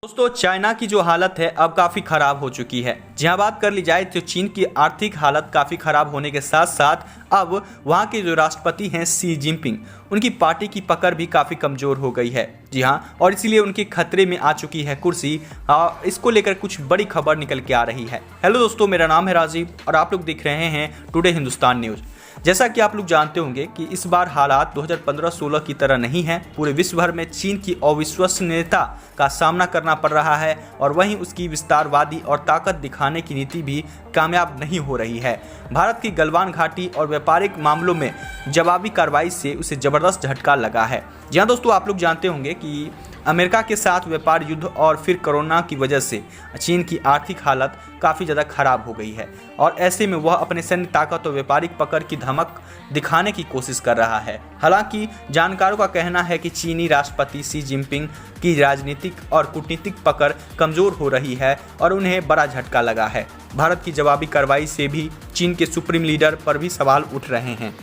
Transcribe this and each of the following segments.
दोस्तों चाइना की जो हालत है अब काफ़ी ख़राब हो चुकी है। जहां बात कर ली जाए तो चीन की आर्थिक हालत काफ़ी ख़राब होने के साथ साथ अब वहां के जो राष्ट्रपति हैं शी जिनपिंग, उनकी पार्टी की पकड़ भी काफ़ी कमज़ोर हो गई है। जी हां, और इसीलिए उनके खतरे में आ चुकी है कुर्सी। इसको लेकर कुछ बड़ी खबर निकल के आ रही है। हेलो दोस्तों, मेरा नाम है राजीव और आप लोग देख रहे हैं टुडे हिंदुस्तान न्यूज़। जैसा कि आप लोग जानते होंगे कि इस बार हालात 2015-16 की तरह नहीं है। पूरे विश्व भर में चीन की अविश्वसनीयता का सामना करना पड़ रहा है और वहीं उसकी विस्तारवादी और ताकत दिखाने की नीति भी कामयाब नहीं हो रही है। भारत की गलवान घाटी और व्यापारिक मामलों में जवाबी कार्रवाई से उसे जबरदस्त झटका लगा है। जी हाँ दोस्तों, आप लोग जानते होंगे कि अमेरिका के साथ व्यापार युद्ध और फिर कोरोना की वजह से चीन की आर्थिक हालत काफ़ी ज़्यादा खराब हो गई है और ऐसे में वह अपने सैन्य ताकत और व्यापारिक पकड़ की धमक दिखाने की कोशिश कर रहा है। हालांकि जानकारों का कहना है कि चीनी राष्ट्रपति शी जिनपिंग की राजनीतिक और कूटनीतिक पकड़ कमज़ोर हो रही है और उन्हें बड़ा झटका लगा है। भारत की जवाबी कार्रवाई से भी चीन के सुप्रीम लीडर पर भी सवाल उठ रहे हैं।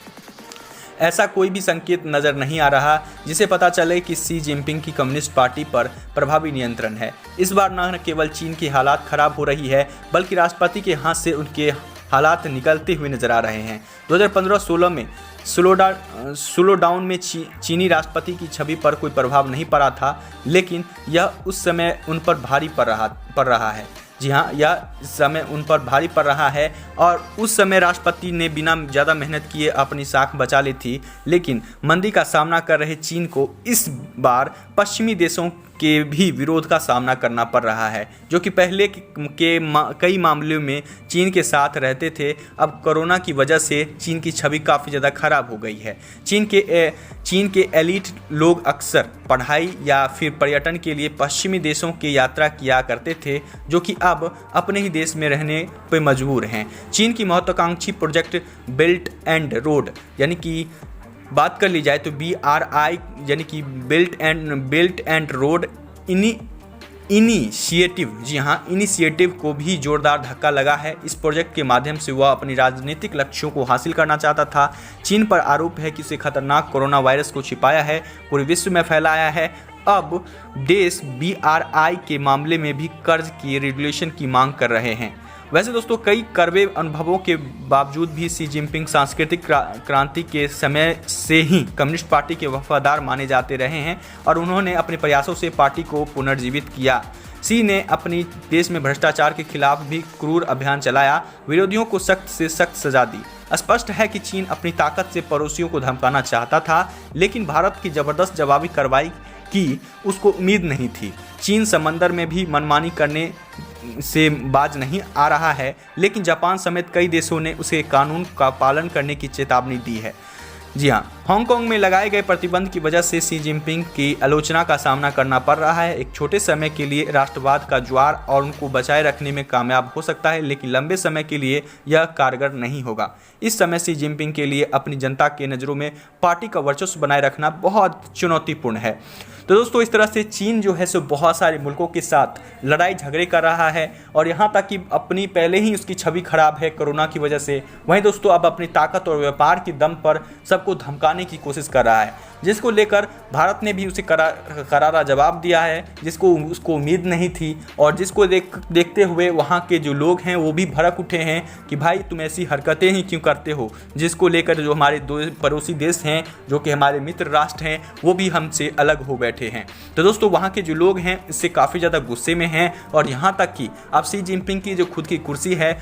ऐसा कोई भी संकेत नज़र नहीं आ रहा जिसे पता चले कि शी जिनपिंग की कम्युनिस्ट पार्टी पर प्रभावी नियंत्रण है। इस बार न केवल चीन की हालात खराब हो रही है बल्कि राष्ट्रपति के हाथ से उनके हालात निकलते हुए नजर आ रहे हैं। 2015-16 में स्लो डाउन में चीनी राष्ट्रपति की छवि पर कोई प्रभाव नहीं पड़ा था, लेकिन यह उस समय उन पर भारी पड़ रहा है। जी हाँ, यह समय उन पर भारी पड़ रहा है और उस समय राष्ट्रपति ने बिना ज़्यादा मेहनत किए अपनी साख बचा ली थी। लेकिन मंदी का सामना कर रहे चीन को इस बार पश्चिमी देशों के भी विरोध का सामना करना पड़ रहा है, जो कि पहले कई मामलों में चीन के साथ रहते थे। अब कोरोना की वजह से चीन की छवि काफ़ी ज़्यादा खराब हो गई है। चीन के एलिट लोग अक्सर पढ़ाई या फिर पर्यटन के लिए पश्चिमी देशों की यात्रा किया करते थे, जो कि अब अपने ही देश में रहने पर मजबूर हैं। चीन की महत्वाकांक्षी प्रोजेक्ट बेल्ट एंड रोड यानी कि बात कर ली जाए तो BRI यानी कि बेल्ट एंड रोड इनिशिएटिव, जी हाँ, इनिशिएटिव को भी जोरदार धक्का लगा है। इस प्रोजेक्ट के माध्यम से वह अपनी राजनीतिक लक्ष्यों को हासिल करना चाहता था। चीन पर आरोप है कि उसे खतरनाक कोरोना वायरस को छिपाया है, पूरे विश्व में फैलाया है। अब देश BRI के मामले में भी कर्ज की रेगुलेशन की मांग कर रहे हैं। वैसे दोस्तों, कई कड़वे अनुभवों के बावजूद भी शी जिनपिंग सांस्कृतिक क्रांति के समय से ही कम्युनिस्ट पार्टी के वफादार माने जाते रहे हैं और उन्होंने अपने प्रयासों से पार्टी को पुनर्जीवित किया। शी ने अपनी देश में भ्रष्टाचार के खिलाफ भी क्रूर अभियान चलाया, विरोधियों को सख्त से सख्त सजा दी। स्पष्ट है कि चीन अपनी ताकत से पड़ोसियों को धमकाना चाहता था, लेकिन भारत की जबरदस्त जवाबी कार्रवाई की उसको उम्मीद नहीं थी। चीन समंदर में भी मनमानी करने से बाज नहीं आ रहा है, लेकिन जापान समेत कई देशों ने उसे कानून का पालन करने की चेतावनी दी है। जी हाँ, हांगकांग में लगाए गए प्रतिबंध की वजह से शी जिनपिंग की आलोचना का सामना करना पड़ रहा है। एक छोटे समय के लिए राष्ट्रवाद का ज्वार और उनको बचाए रखने में कामयाब हो सकता है, लेकिन लंबे समय के लिए यह कारगर नहीं होगा। इस समय शी जिनपिंग के लिए अपनी जनता के नज़रों में पार्टी का वर्चस्व बनाए रखना बहुत चुनौतीपूर्ण है। तो दोस्तों, इस तरह से चीन जो है सो बहुत सारे मुल्कों के साथ लड़ाई झगड़े कर रहा है और यहाँ तक कि अपनी पहले ही उसकी छवि खराब है कोरोना की वजह से। वहीं दोस्तों, अब अपनी ताकत और व्यापार के दम पर सबको धमकाने की कोशिश कर रहा है, जिसको लेकर भारत ने भी उसे करारा जवाब दिया है, जिसको उसको उम्मीद नहीं थी और जिसको देखते हुए वहाँ के जो लोग हैं वो भी भड़क उठे हैं कि भाई तुम ऐसी हरकतें ही क्यों करते हो। जिसको लेकर जो हमारे दो पड़ोसी देश हैं, जो कि हमारे मित्र राष्ट्र हैं, वो भी हमसे अलग हो बैठे हैं। तो दोस्तों, वहाँ के जो लोग हैं इससे काफ़ी ज़्यादा गुस्से में हैं और यहाँ तक कि अब शी जिनपिंग की जो खुद की कुर्सी है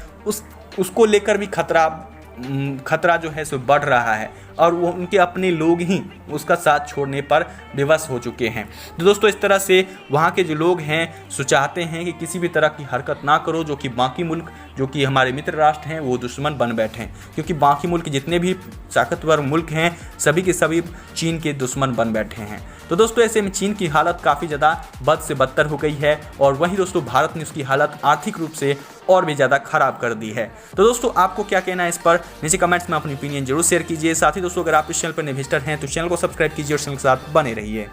उसको लेकर भी खतरा जो है सो बढ़ रहा है और वो उनके अपने लोग ही उसका साथ छोड़ने पर विवश हो चुके हैं। तो दोस्तों, इस तरह से वहाँ के जो लोग हैं सो चाहते हैं कि किसी भी तरह की हरकत ना करो, जो कि बाकी मुल्क जो कि हमारे मित्र राष्ट्र हैं वो दुश्मन बन बैठे, क्योंकि बाकी मुल्क जितने भी ताकतवर मुल्क हैं सभी के सभी चीन के दुश्मन बन बैठे हैं। तो दोस्तों, ऐसे में चीन की हालत काफ़ी ज़्यादा बद से बदतर हो गई है और वहीं दोस्तों भारत ने उसकी हालत आर्थिक रूप से और भी ज़्यादा खराब कर दी है। तो दोस्तों, आपको क्या कहना है इस पर नीचे कमेंट्स में अपनी ओपिनियन जरूर शेयर कीजिए। साथ ही दोस्तों, अगर आप इस चैनल पर नए विजिटर हैं तो चैनल को सब्सक्राइब कीजिए और चैनल के साथ बने रहिए।